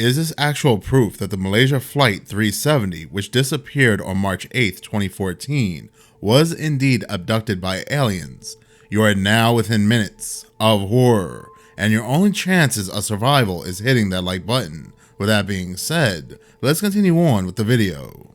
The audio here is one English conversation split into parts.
Is this actual proof that the Malaysia Flight 370, which disappeared on March 8, 2014, was indeed abducted by aliens? You are now within minutes of horror, and your only chances of survival is hitting that like button. With that being said, let's continue on with the video.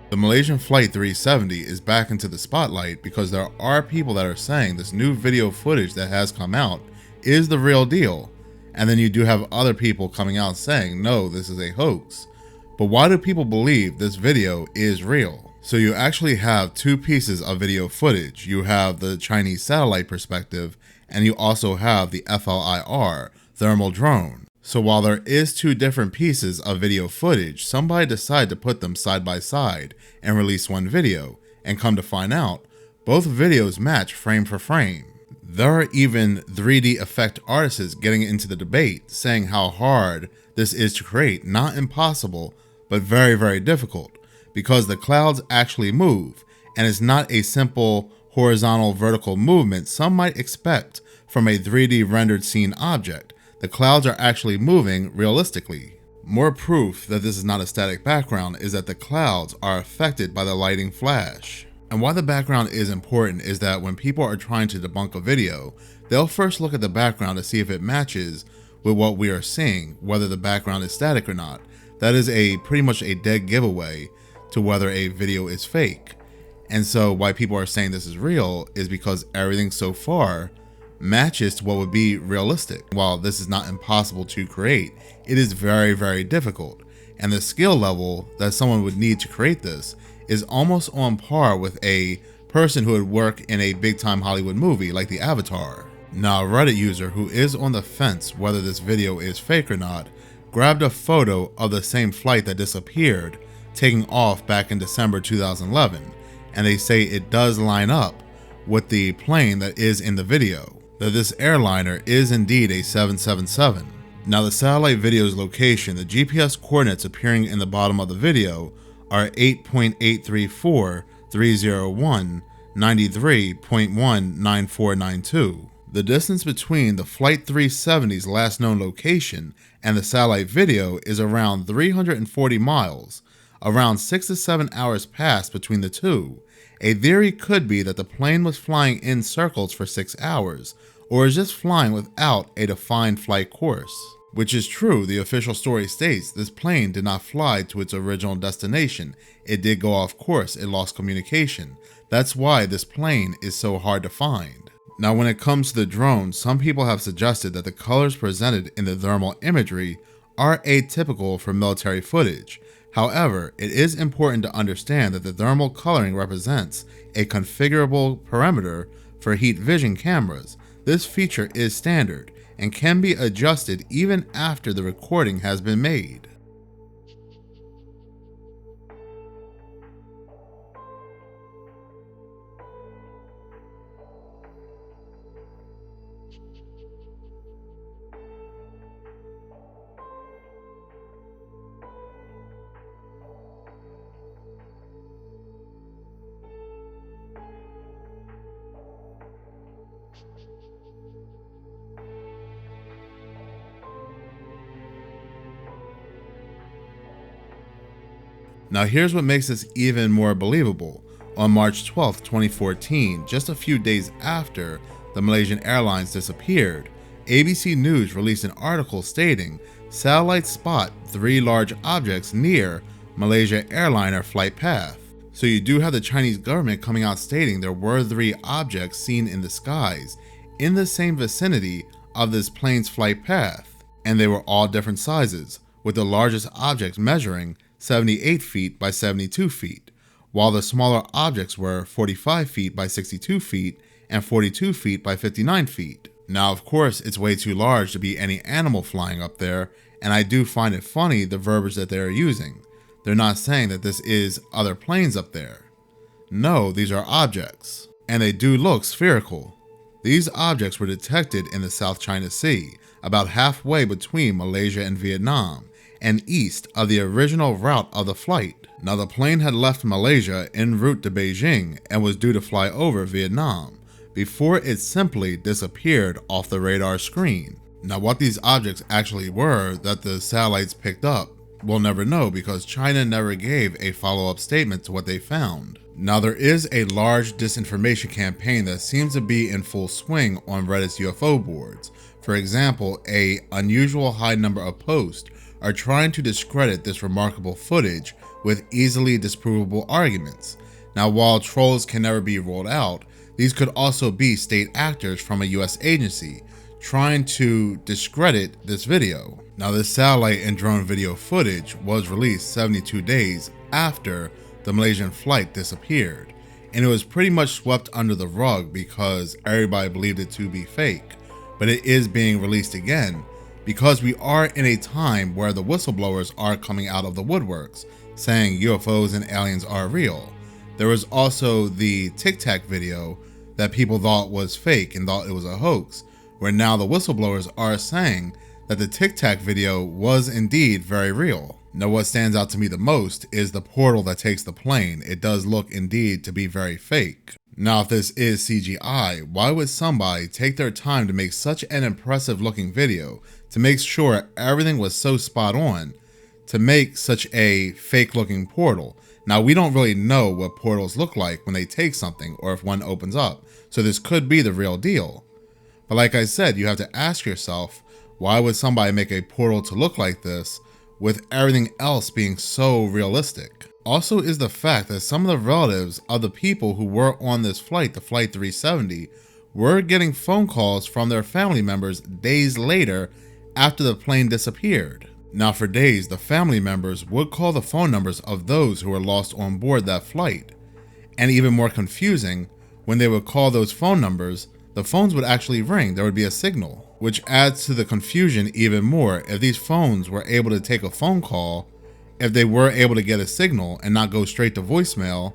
The Malaysian Flight 370 is back into the spotlight because there are people that are saying this new video footage that has come out is the real deal. And then you do have other people coming out saying, no, this is a hoax. But why do people believe this video is real? So you actually have two pieces of video footage. You have the Chinese satellite perspective, and you also have the FLIR, thermal drone. So while there is two different pieces of video footage, somebody decided to put them side by side and release one video, and come to find out, both videos match frame for frame. There are even 3D effect artists getting into the debate, saying how hard this is to create, not impossible, but very, very difficult, because the clouds actually move, and it's not a simple horizontal vertical movement some might expect from a 3D rendered scene object. The clouds are actually moving realistically. More proof that this is not a static background is that the clouds are affected by the lighting flash. And why the background is important is that when people are trying to debunk a video, they'll first look at the background to see if it matches with what we are seeing, whether the background is static or not. That is pretty much a dead giveaway to whether a video is fake. And so why people are saying this is real is because everything so far matches to what would be realistic. While this is not impossible to create, it is very, very difficult. And the skill level that someone would need to create this is almost on par with a person who would work in a big time Hollywood movie like the Avatar. Now, a Reddit user who is on the fence whether this video is fake or not grabbed a photo of the same flight that disappeared taking off back in December 2011, and they say it does line up with the plane that is in the video, that this airliner is indeed a 777. Now, the satellite video's location, the GPS coordinates appearing in the bottom of the video are 8.834.301 93.19492. The distance between the Flight 370's last known location and the satellite video is around 340 miles. Around 6 to 7 hours passed between the two. A theory could be that the plane was flying in circles for 6 hours, or is just flying without a defined flight course. Which is true. The official story states this plane did not fly to its original destination. It did go off course. It lost communication. That's why this plane is so hard to find. Now, when it comes to the drone, some people have suggested that the colors presented in the thermal imagery are atypical for military footage. However, it is important to understand that the thermal coloring represents a configurable parameter for heat vision cameras. This feature is standard and can be adjusted even after the recording has been made. Now here's what makes this even more believable. On March 12, 2014, just a few days after the Malaysian Airlines disappeared, ABC News released an article stating satellites spot 3 large objects near Malaysia Airliner flight path. So you do have the Chinese government coming out stating there were 3 objects seen in the skies in the same vicinity of this plane's flight path, and they were all different sizes, with the largest objects measuring 78 feet by 72 feet, while the smaller objects were 45 feet by 62 feet and 42 feet by 59 feet. Now, of course, it's way too large to be any animal flying up there, and I do find it funny the verbiage that they're using. They're not saying that this is other planes up there. No, these are objects, and they do look spherical. These objects were detected in the South China Sea, about halfway between Malaysia and Vietnam, and east of the original route of the flight. Now, the plane had left Malaysia en route to Beijing and was due to fly over Vietnam, before it simply disappeared off the radar screen. Now, what these objects actually were that the satellites picked up, we'll never know because China never gave a follow-up statement to what they found. Now, there is a large disinformation campaign that seems to be in full swing on Reddit's UFO boards. For example, an unusual high number of posts are trying to discredit this remarkable footage with easily disprovable arguments. Now, while trolls can never be ruled out, these could also be state actors from a US agency trying to discredit this video. Now, this satellite and drone video footage was released 72 days after the Malaysian flight disappeared, and it was pretty much swept under the rug because everybody believed it to be fake. But it is being released again because we are in a time where the whistleblowers are coming out of the woodworks saying UFOs and aliens are real. There was also the Tic Tac video that people thought was fake and thought it was a hoax, where now the whistleblowers are saying that the Tic Tac video was indeed very real. Now, what stands out to me the most is the portal that takes the plane. It does look indeed to be very fake. Now, if this is CGI, why would somebody take their time to make such an impressive looking video to make sure everything was so spot on to make such a fake looking portal? Now, we don't really know what portals look like when they take something or if one opens up, so this could be the real deal. But like I said, you have to ask yourself, why would somebody make a portal to look like this with everything else being so realistic? Also is the fact that some of the relatives of the people who were on this flight, the Flight 370, were getting phone calls from their family members days later after the plane disappeared. Now, for days, the family members would call the phone numbers of those who were lost on board that flight. And even more confusing, when they would call those phone numbers, the phones would actually ring. There would be a signal, which adds to the confusion even more. If these phones were able to take a phone call, if they were able to get a signal and not go straight to voicemail,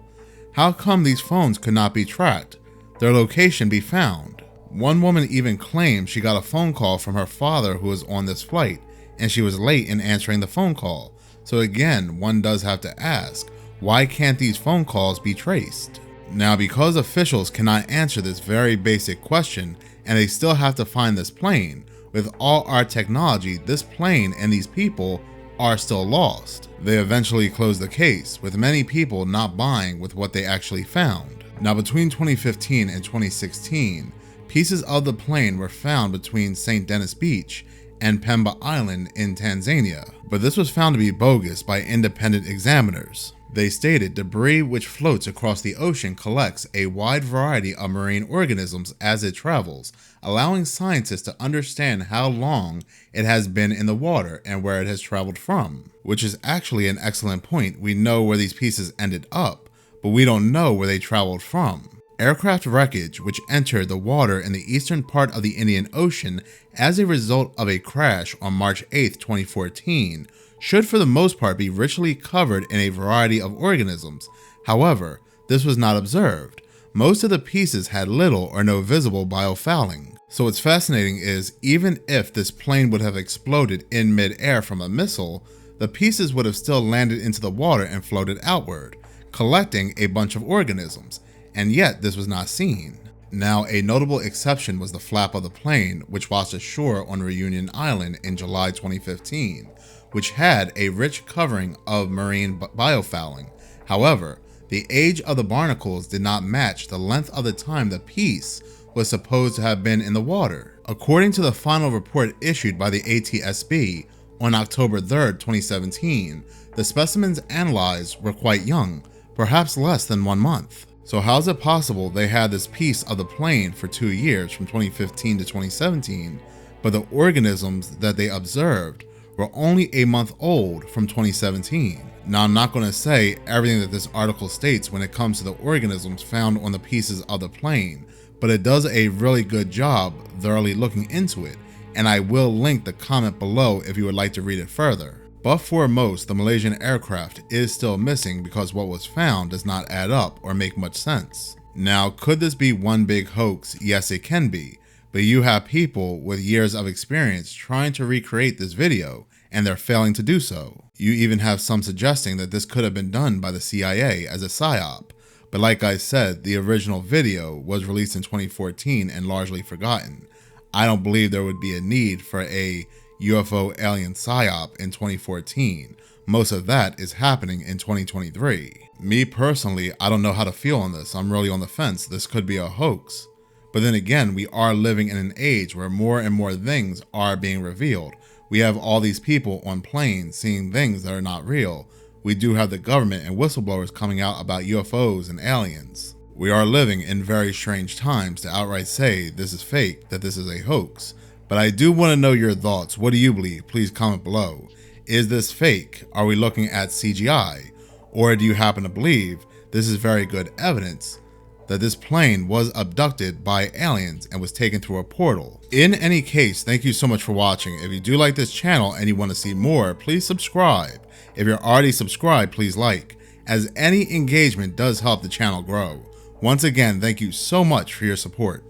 how come these phones could not be tracked, their location be found? One woman even claimed she got a phone call from her father who was on this flight, and she was late in answering the phone call. So again, one does have to ask, why can't these phone calls be traced? Now, because officials cannot answer this very basic question, and they still have to find this plane, with all our technology, this plane and these people are still lost. They eventually closed the case, with many people not buying with what they actually found. Now, between 2015 and 2016, pieces of the plane were found between St. Denis Beach and Pemba Island in Tanzania, but this was found to be bogus by independent examiners. They stated debris which floats across the ocean collects a wide variety of marine organisms as it travels, allowing scientists to understand how long it has been in the water and where it has traveled from. Which is actually an excellent point. We know where these pieces ended up, but we don't know where they traveled from. Aircraft wreckage which entered the water in the eastern part of the Indian Ocean as a result of a crash on March 8, 2014, should for the most part be richly covered in a variety of organisms. However, this was not observed. Most of the pieces had little or no visible biofouling. So what's fascinating is, even if this plane would have exploded in mid-air from a missile, the pieces would have still landed into the water and floated outward, collecting a bunch of organisms, and yet this was not seen. Now, a notable exception was the flap of the plane, which washed ashore on Reunion Island in July 2015, which had a rich covering of marine biofouling. However, the age of the barnacles did not match the length of the time the piece was supposed to have been in the water. According to the final report issued by the ATSB on October 3rd, 2017, the specimens analyzed were quite young, perhaps less than 1 month. So how is it possible they had this piece of the plane for 2 years from 2015 to 2017, but the organisms that they observed were only a month old from 2017? Now, I'm not going to say everything that this article states when it comes to the organisms found on the pieces of the plane, but it does a really good job thoroughly looking into it, and I will link the comment below if you would like to read it further. But foremost, the Malaysian aircraft is still missing because what was found does not add up or make much sense. Now, could this be one big hoax? Yes, it can be, but you have people with years of experience trying to recreate this video, and they're failing to do so. You even have some suggesting that this could have been done by the CIA as a psyop, but like I said, the original video was released in 2014 and largely forgotten. I don't believe there would be a need for a UFO alien psyop in 2014. Most of that is happening in 2023. Me personally, I don't know how to feel on this. I'm really on the fence. This could be a hoax. But then again, we are living in an age where more and more things are being revealed. We have all these people on planes seeing things that are not real. We do have the government and whistleblowers coming out about UFOs and aliens. We are living in very strange times to outright say this is fake, that this is a hoax. But I do want to know your thoughts. What do you believe? Please comment below. Is this fake? Are we looking at CGI? Or do you happen to believe this is very good evidence that this plane was abducted by aliens and was taken through a portal? In any case, thank you so much for watching. If you do like this channel and you want to see more, please subscribe. If you're already subscribed, please like, as any engagement does help the channel grow. Once again, thank you so much for your support.